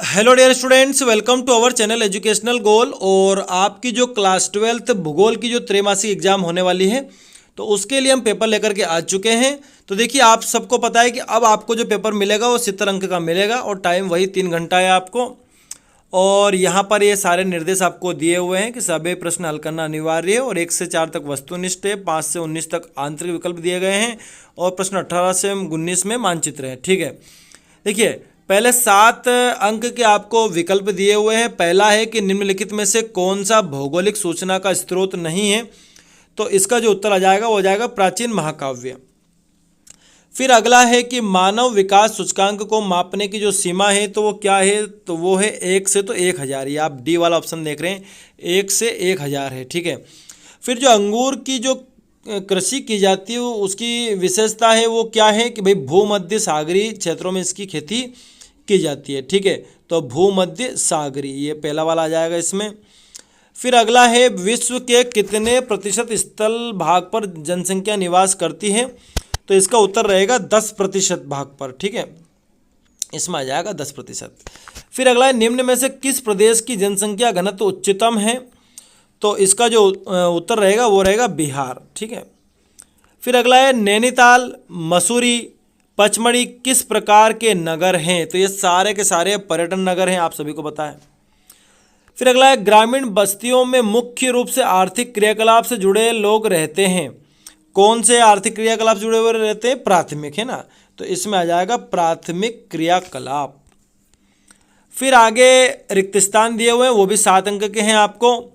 Hello dear students, welcome to our channel educational goal. और आपकी जो क्लास 12th भूगोल की जो त्रैमासिक एग्जाम होने वाली है, तो उसके लिए हम पेपर लेकर के आ चुके हैं। तो देखिए, आप सबको पता है कि अब आपको जो पेपर मिलेगा वो 70 अंक का मिलेगा और टाइम वही 3 घंटा है आपको। और यहाँ पर ये सारे निर्देश आपको दिए हुए हैं कि सभी प्रश्न हल करना अनिवार्य है और 1 से 4 तक वस्तुनिष्ठ है, 5 से 19 तक आंतरिक विकल्प दिए गए हैं और प्रश्न 18 से 19 में मानचित्र है। ठीक है, देखिए पहले 7 अंक के आपको विकल्प दिए हुए हैं। पहला है कि निम्नलिखित में से कौन सा भौगोलिक सूचना का स्रोत नहीं है, तो इसका जो उत्तर आ जाएगा वो हो जाएगा प्राचीन महाकाव्य। फिर अगला है कि मानव विकास सूचकांक को मापने की जो सीमा है तो वो क्या है, तो वो है 1 से तो 1000। ये आप डी वाला ऑप्शन देख रहे हैं, 1 से 1000 है। ठीक है, फिर जो अंगूर की जो कृषि की जाती है उसकी विशेषता है वो क्या है कि भाई भूमध्य सागरीय क्षेत्रों में इसकी खेती की जाती है। ठीक है, तो भूमध्य सागरीय ये पहला वाला आ जाएगा इसमें। फिर अगला है विश्व के कितने प्रतिशत स्थल भाग पर जनसंख्या निवास करती है, तो इसका उत्तर रहेगा 10% भाग पर। ठीक है, इसमें आ जाएगा 10%। फिर अगला है निम्न में से किस प्रदेश की जनसंख्या घनत्व उच्चतम है, तो इसका जो उत्तर रहेगा वो रहेगा बिहार। ठीक है, फिर अगला है नैनीताल, मसूरी, पचमढ़ी किस प्रकार के नगर हैं, तो ये सारे के सारे पर्यटन नगर हैं, आप सभी को पता है। फिर अगला है ग्रामीण बस्तियों में मुख्य रूप से आर्थिक क्रियाकलाप से जुड़े लोग रहते हैं। कौन से आर्थिक क्रियाकलाप से जुड़े हुए रहते हैं? प्राथमिक, है ना, तो इसमें आ जाएगा प्राथमिक क्रियाकलाप। फिर आगे रिक्त स्थान दिए हुए हैं, वो भी 7 अंक के हैं आपको।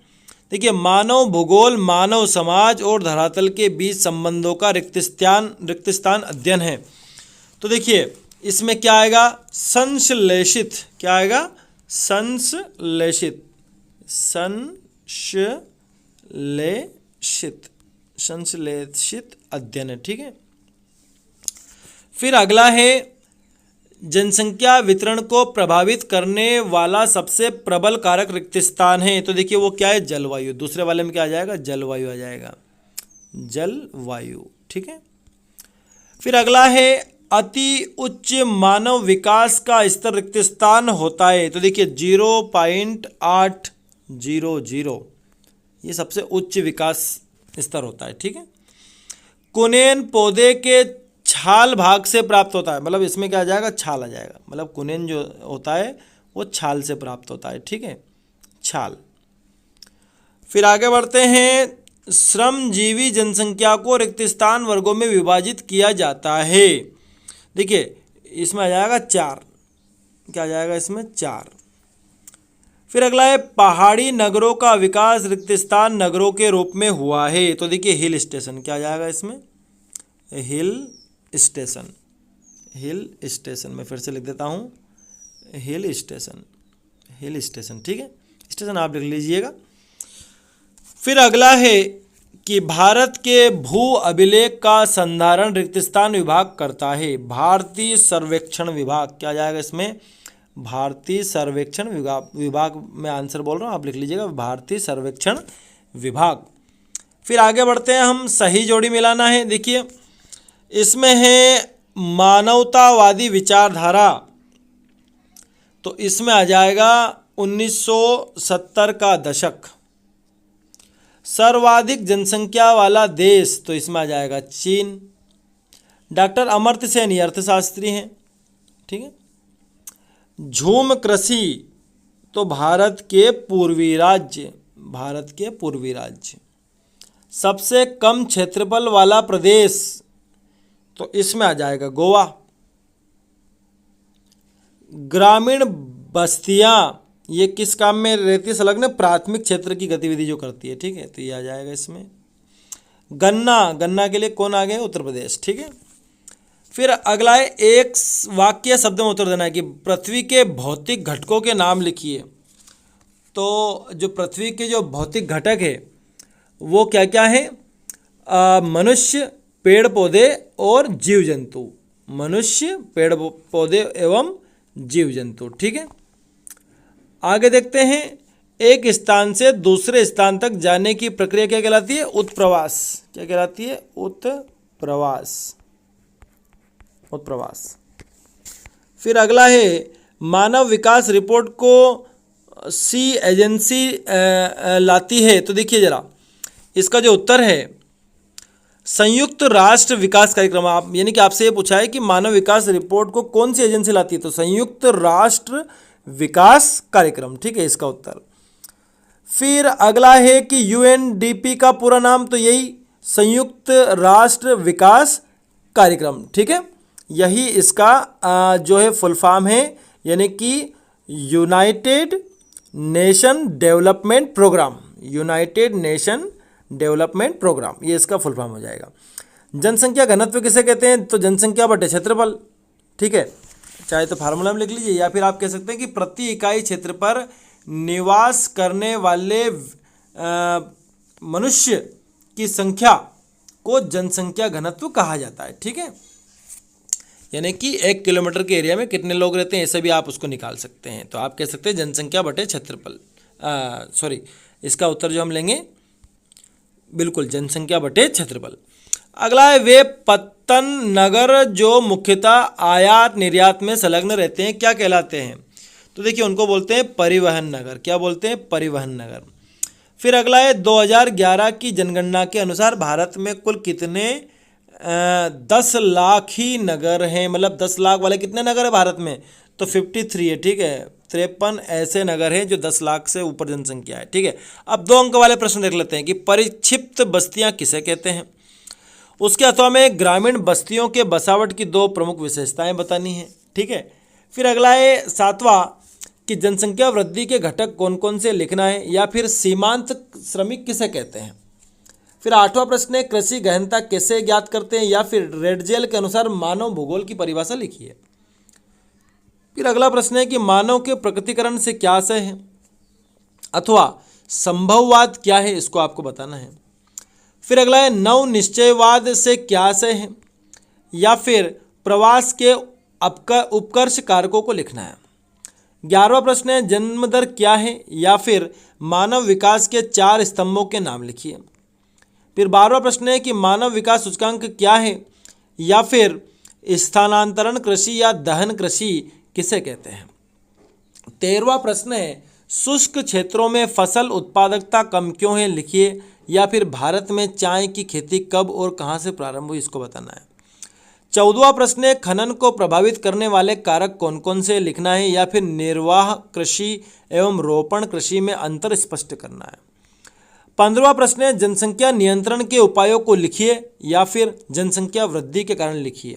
देखिए, मानव भूगोल मानव समाज और धरातल के बीच संबंधों का रिक्त स्थान अध्ययन है। तो देखिए इसमें क्या आएगा? संश्लेषित। क्या आएगा? संश्लेषित। संश्लेषित अध्ययन है। ठीक है, फिर अगला है जनसंख्या वितरण को प्रभावित करने वाला सबसे प्रबल कारक रिक्त स्थान है, तो देखिए वो क्या है? जलवायु। दूसरे वाले में क्या आ जाएगा? जलवायु आ जाएगा, जलवायु। ठीक है, फिर अगला है अति उच्च मानव विकास का स्तर रिक्त स्थान होता है, तो देखिए 0.800 ये सबसे उच्च विकास स्तर होता है। ठीक है, कुनेन पौधे के छाल भाग से प्राप्त होता है, मतलब इसमें क्या आ जाएगा? छाल आ जाएगा, मतलब कुनेन जो होता है वो छाल से प्राप्त होता है। ठीक है, छाल। फिर आगे बढ़ते हैं, श्रमजीवी जनसंख्या को रिक्त स्थान वर्गों में विभाजित किया जाता है। देखिए इसमें आ जाएगा 4। क्या आ जाएगा इसमें? 4। फिर अगला है पहाड़ी नगरों का विकास रिक्त स्थान नगरों के रूप में हुआ है, तो देखिए हिल स्टेशन। क्या आ जाएगा इसमें? Hill station. हिल स्टेशन मैं फिर से लिख देता हूँ, हिल स्टेशन। Hill station. ठीक है, स्टेशन आप लिख लीजिएगा। फिर अगला है कि भारत के भू अभिलेख का संधारण रिक्त स्थान विभाग करता है। भारतीय सर्वेक्षण विभाग। क्या जाएगा इसमें? भारतीय सर्वेक्षण विभाग में आंसर बोल रहा हूँ, आप लिख लीजिएगा भारतीय सर्वेक्षण विभाग। फिर आगे बढ़ते हैं, हम सही जोड़ी मिलाना है। देखिए इसमें है मानवतावादी विचारधारा, तो इसमें आ जाएगा 1970 का दशक। सर्वाधिक जनसंख्या वाला देश, तो इसमें आ जाएगा चीन। डॉक्टर अमर्त्य सेन ये अर्थशास्त्री हैं। ठीक है, झूम कृषि, तो भारत के पूर्वी राज्य। भारत के पूर्वी राज्य। सबसे कम क्षेत्रफल वाला प्रदेश, तो इसमें आ जाएगा गोवा। ग्रामीण बस्तियां ये किस काम में रहती है? संलग्न प्राथमिक क्षेत्र की गतिविधि जो करती है। ठीक है, तो ये आ जाएगा इसमें। गन्ना के लिए कौन आ गया? उत्तर प्रदेश। ठीक है, फिर अगला है एक वाक्य शब्द में उत्तर देना है कि पृथ्वी के भौतिक घटकों के नाम लिखिए। तो जो पृथ्वी के जो भौतिक घटक है वो क्या क्या है? मनुष्य, पेड़ पौधे और जीव जंतु। मनुष्य, पेड़ पौधे एवं जीव जंतु। ठीक है, आगे देखते हैं, एक स्थान से दूसरे स्थान तक जाने की प्रक्रिया क्या कहलाती है? उत्प्रवास। क्या कहलाती है? उत्प्रवास। उत्प्रवास। फिर अगला है मानव विकास रिपोर्ट को सी एजेंसी लाती है? तो देखिए जरा, इसका जो उत्तर है संयुक्त राष्ट्र विकास कार्यक्रम। आप यानी कि आपसे ये पूछा है कि मानव विकास रिपोर्ट को कौन सी एजेंसी लाती है, तो संयुक्त राष्ट्र विकास कार्यक्रम, ठीक है इसका उत्तर। फिर अगला है कि यूएनडीपी का पूरा नाम, तो यही संयुक्त राष्ट्र विकास कार्यक्रम, ठीक है, यही इसका जो है फुल फॉर्म है, यानी कि united nation development programme, united nation development programme, ये इसका फुल फॉर्म हो जाएगा। जनसंख्या घनत्व किसे कहते हैं, तो जनसंख्या बटे क्षेत्रफल, ठीक है, चाहे तो फार्मूला में लिख लीजिए या फिर आप कह सकते हैं कि प्रति इकाई क्षेत्र पर निवास करने वाले मनुष्य की संख्या को जनसंख्या घनत्व कहा जाता है, ठीक है, यानी कि 1 किलोमीटर के एरिया में कितने लोग रहते हैं, ऐसे भी आप उसको निकाल सकते हैं। तो आप कह सकते हैं जनसंख्या बटे क्षेत्रफल, सॉरी इसका उत्तर जो हम लेंगे बिल्कुल जनसंख्या बटे क्षेत्रफल। अगला है वे पत्तन नगर जो मुख्यतः आयात निर्यात में संलग्न रहते हैं क्या कहलाते हैं, तो देखिए उनको बोलते हैं परिवहन नगर, क्या बोलते हैं, परिवहन नगर। फिर अगला है 2011 की जनगणना के अनुसार भारत में कुल कितने 10 लाख ही नगर हैं, मतलब 10 लाख वाले कितने नगर है भारत में, तो 53 है, ठीक है, 53 ऐसे नगर हैं जो 10 लाख से ऊपर जनसंख्या है, ठीक है। अब 2 अंक वाले प्रश्न देख लेते हैं कि परिक्षिप्त बस्तियां किसे कहते हैं, उसके अथवा में ग्रामीण बस्तियों के बसावट की 2 प्रमुख विशेषताएं बतानी है, ठीक है। फिर अगला है 7वां कि जनसंख्या वृद्धि के घटक कौन कौन से लिखना है, या फिर सीमांत श्रमिक किसे कहते हैं। फिर 8वां प्रश्न है कृषि गहनता कैसे ज्ञात करते हैं, या फिर रेडजेल के अनुसार मानव भूगोल की परिभाषा लिखिए। फिर अगला प्रश्न है कि मानव के प्रकृतिकरण से क्या आशय है, अथवा संभववाद क्या है, इसको आपको बताना है। फिर अगला है नव निश्चयवाद से क्या आशय है, या फिर प्रवास के उपकर्ष कारकों को लिखना है। 11वां प्रश्न है जन्म दर क्या है, या फिर मानव विकास के 4 स्तंभों के नाम लिखिए। फिर 12वां प्रश्न है कि मानव विकास सूचकांक क्या है, या फिर स्थानांतरण कृषि या दहन कृषि किसे कहते हैं। 13वां प्रश्न है शुष्क क्षेत्रों में फसल उत्पादकता कम क्यों है, लिखिए, या फिर भारत में चाय की खेती कब और कहां से प्रारंभ हुई, इसको बताना है। 14वां प्रश्न है खनन को प्रभावित करने वाले कारक कौन कौन से, लिखना है, या फिर निर्वाह कृषि एवं रोपण कृषि में अंतर स्पष्ट करना है। 15वां प्रश्न है जनसंख्या नियंत्रण के उपायों को लिखिए, या फिर जनसंख्या वृद्धि के कारण लिखिए।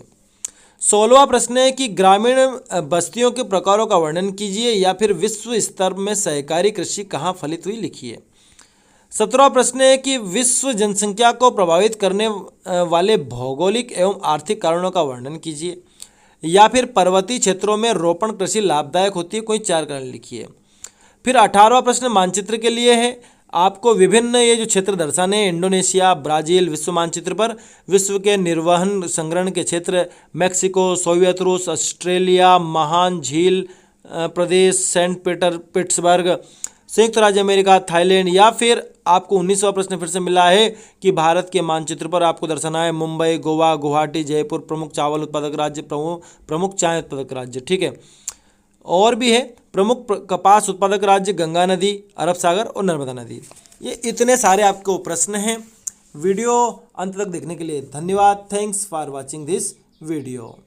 16वां प्रश्न है कि ग्रामीण बस्तियों के प्रकारों का वर्णन कीजिए, या फिर विश्व स्तर में सहकारी कृषि कहाँ फलित हुई, लिखिए। 17वां प्रश्न है कि विश्व जनसंख्या को प्रभावित करने वाले भौगोलिक एवं आर्थिक कारणों का वर्णन कीजिए, या फिर पर्वतीय क्षेत्रों में रोपण कृषि लाभदायक होती है, कोई 4 कारण लिखिए। फिर 18वां प्रश्न मानचित्र के लिए है, आपको विभिन्न ये जो क्षेत्र दर्शाने हैं, इंडोनेशिया, ब्राज़ील विश्व मानचित्र पर, विश्व के निर्वहन संग्रहण के क्षेत्र, मैक्सिको, सोवियत रूस, ऑस्ट्रेलिया, महान झील प्रदेश, सेंट पीटर्सबर्ग, संयुक्त राज्य अमेरिका, थाईलैंड, या फिर आपको 19वां प्रश्न फिर से मिला है कि भारत के मानचित्र पर आपको दर्शाना है मुंबई, गोवा, गुवाहाटी, जयपुर प्रमुख चावल उत्पादक राज्य, प्रमुख चाय उत्पादक राज्य, ठीक है। और भी है प्रमुख कपास उत्पादक राज्य गंगा नदी, अरब सागर और नर्मदा नदी। ये इतने सारे आपको प्रश्न हैं। वीडियो अंत तक देखने के लिए धन्यवाद। Thanks for watching this video.